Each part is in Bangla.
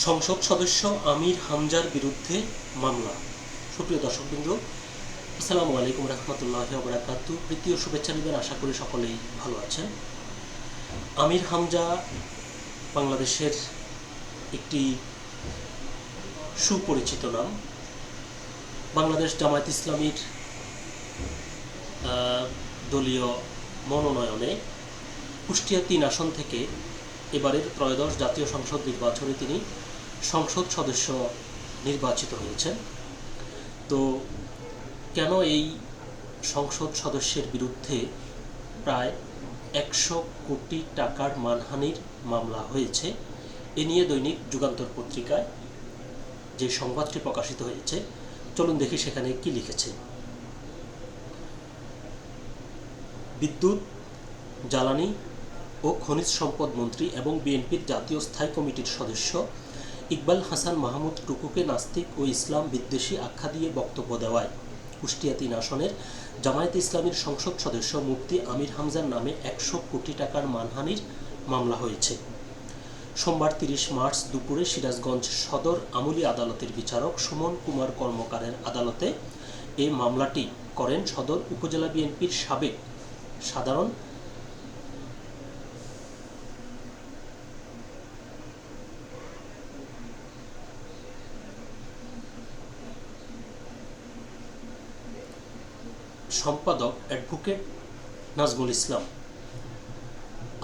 সংসদ সদস্য আমির হামজার বিরুদ্ধে মামলা। সুপ্রিয় দর্শকবৃন্দ, আসসালামু আলাইকুম রহমতুল্লাহি ওয়া বারাকাতুহু। প্রীতি ও শুভেচ্ছা নেবেন, আশা করি সকলেই ভালো আছেন। আমির হামজা বাংলাদেশের একটি সুপরিচিত নাম। বাংলাদেশ জামায়াত ইসলামীর দলীয় মনোনয়নে কুষ্টিয়া ৩ আসন থেকে এবারের ত্রয়োদশ জাতীয় সংসদ নির্বাচনে তিনি সংসদ সদস্য নির্বাচিত হয়েছেন। তো কেন এই সংসদ সদস্যের বিরুদ্ধে প্রায় ১০০ কোটি টাকার মানহানির মামলা হয়েছে, এ নিয়ে দৈনিক যুগান্তর পত্রিকায় যে সংবাদটি প্রকাশিত হয়েছে, চলুন দেখি সেখানে কি লিখেছে। বিদ্যুৎ, জ্বালানি ও খনিজ সম্পদ মন্ত্রী এবং বিএনপির জাতীয় স্থায়ী কমিটির সদস্য ইকবাল হাসান মাহমুদ টুকুকে নাস্তিক ও ইসলাম বিদ্বেষী আখ্যা দিয়ে বক্তব্য দেওয়ায় কুষ্টিয়া ৩ আসনের জামায়াতে ইসলামীর সংসদ সদস্য মুফতি আমির হামজার নামে ১০০ কোটি টাকার মানহানির মামলা হয়েছে। সোমবার ৩০ মার্চ দুপুরে সিরাজগঞ্জ সদর আমলি আদালতের বিচারক সুমন কুমার কর্মকারের আদালতে এই মামলাটি করেন সদর উপজেলা বিএনপির সাবেক সাধারণ সম্পাদক অ্যাডভোকেট নাজমুল ইসলাম।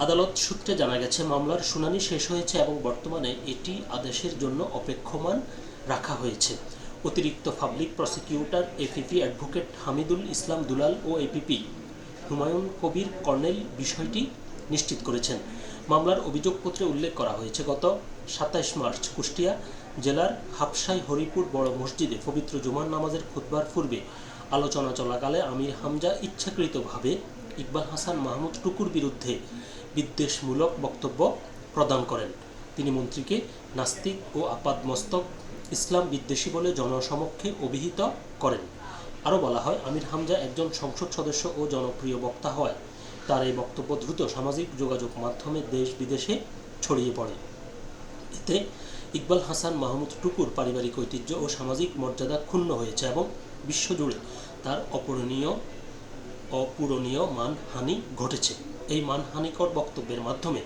আদালত সূত্রে জানা গেছে, মামলার শুনানি শেষ হয়েছে এবং বর্তমানে এটি আদেশের জন্য অপেক্ষমান রাখা হয়েছে। অতিরিক্ত public prosecutor APP advocate Hamidul Islam Dulal ও এপিপি হুমায়ুন কবির কর্নেল বিষয়টি নিশ্চিত করেছেন। মামলার অভিযোগপত্রে উল্লেখ করা হয়েছে, গত ২৭ মার্চ কুষ্টিয়া জেলার হাবসাই হরিপুর বড় মসজিদে পবিত্র জুমার নামাজের খুতবার পূর্বে আলোচনা চলাকালে আমির হামজা ইচ্ছাকৃতভাবে ইকবাল হাসান মাহমুদ টুকুর বিরুদ্ধে বিদ্বেষমূলক বক্তব্য প্রদান করেন। তিনি মন্ত্রীকে নাস্তিক ও আপাদমস্তক ইসলাম বিদ্বেষী বলে জনসমক্ষে অভিহিত করেন। আরও বলা হয়, আমির হামজা একজন সংসদ সদস্য ও জনপ্রিয় বক্তা হওয়ায় তার এই বক্তব্য দ্রুত সামাজিক যোগাযোগ মাধ্যমে দেশ বিদেশে ছড়িয়ে পড়ে। এতে ইকবাল হাসান মাহমুদ টুকুর পারিবারিক ঐতিহ্য ও সামাজিক মর্যাদা ক্ষুণ্ণ হয়েছে এবং বিশ্বজুড়ে তার অপূরণীয় মানহানি ঘটেছে। এই মানহানিকর বক্তব্যের মাধ্যমে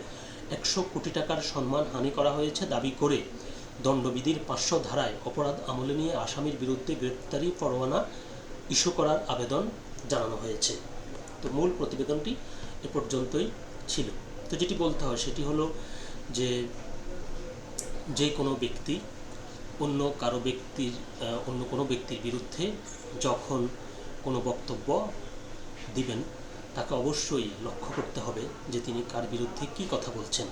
১০০ কোটি টাকার সম্মানহানি করা হয়েছে দাবি করে দণ্ডবিধির ৫০০ ধারায় অপরাধ আমলে নিয়ে আসামির বিরুদ্ধে গ্রেপ্তারি পরোয়ানা ইস্যু করার আবেদন জানানো হয়েছে। তো মূল প্রতিবেদনটি এ পর্যন্তই ছিল। তো যেটি বলতে হয় সেটি হলো যে কোনো ব্যক্তি অন্য কোনো ব্যক্তির বিরুদ্ধে যখন কোনো বক্তব্য দিবেন, তাকে অবশ্যই লক্ষ্য করতে হবে যে তিনি কার বিরুদ্ধে কী কথা বলছেন।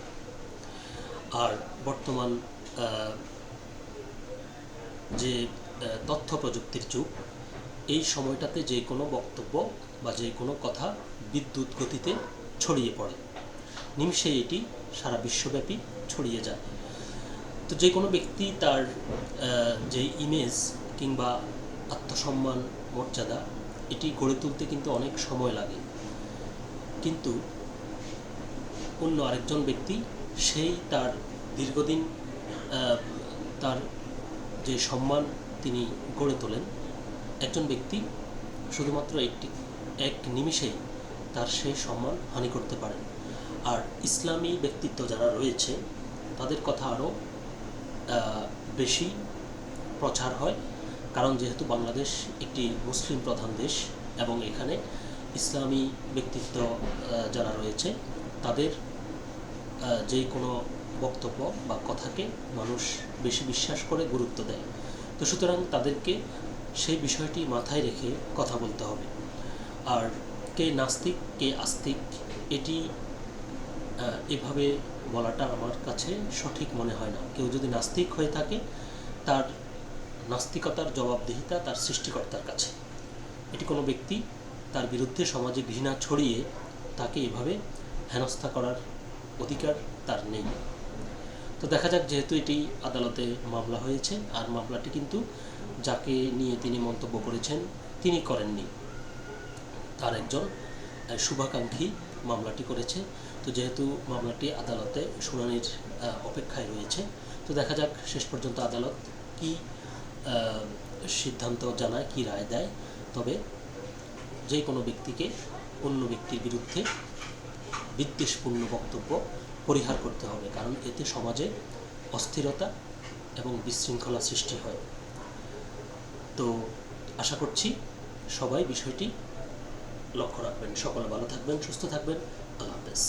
আর বর্তমান যে তথ্য প্রযুক্তির যুগ, এই সময়টাতে যে কোনো বক্তব্য বা যে কোনো কথা বিদ্যুৎ গতিতে ছড়িয়ে পড়ে, নিমিষে এটি সারা বিশ্বব্যাপী ছড়িয়ে যায়। তো যে কোনো ব্যক্তি তার যে ইমেজ কিংবা আত্মসম্মান, মর্যাদা, এটি গড়ে তুলতে কিন্তু অনেক সময় লাগে। কিন্তু অন্য আরেকজন ব্যক্তি সেই তার দীর্ঘদিন তার যে সম্মান তিনি গড়ে তোলেন, একজন ব্যক্তি শুধুমাত্র এক নিমিষেই তার সেই সম্মান হানি করতে পারেন। আর ইসলামী ব্যক্তিত্ব যারা রয়েছে তাদের কথা আরও বেশি প্রচার হয়, কারণ যেহেতু বাংলাদেশ একটি মুসলিম প্রধান দেশ এবং এখানে ইসলামী ব্যক্তিত্ব যারা রয়েছে তাদের যে কোনো বক্তব্য বা কথাকে মানুষ বেশি বিশ্বাস করে, গুরুত্ব দেয়। তো সুতরাং তাদেরকে সেই বিষয়টি মাথায় রেখে কথা বলতে হবে। আর কে নাস্তিক কে আস্তিক, এটি এভাবে বলাটা আমার কাছে সঠিক মনে হয় না। কেউ যদি নাস্তিক হয়ে থাকে, তার নাস্তিকতার জবাবদিহিতা তার সৃষ্টিকর্তার কাছে। এটি কোনো ব্যক্তি তার বিরুদ্ধে সমাজে ঘৃণা ছড়িয়ে তাকে এভাবে হেনস্থা করার অধিকার তার নেই। তো দেখা যাক, যেহেতু এটি আদালতে মামলা হয়েছে, আর মামলাটি কিন্তু যাকে নিয়ে তিনি মন্তব্য করেছেন তিনি করেননি, তার একজন শুভাকাঙ্ক্ষী মামলাটি করেছে। তো যেহেতু মামলাটি আদালতে শুনানির অপেক্ষায় রয়েছে, তো দেখা যাক শেষ পর্যন্ত আদালত কি সিদ্ধান্ত জানায়, কি রায় দেয়। তবে যে কোনো ব্যক্তিকে অন্য ব্যক্তির বিরুদ্ধে বিদ্বেষপূর্ণ বক্তব্য পরিহার করতে হবে, কারণ এতে সমাজে অস্থিরতা এবং বিশৃঙ্খলা সৃষ্টি হয়। তো আশা করছি সবাই বিষয়টি লক্ষ্য রাখবেন। সকলে ভালো থাকবেন, সুস্থ থাকবেন। আল্লাহ হাফেজ।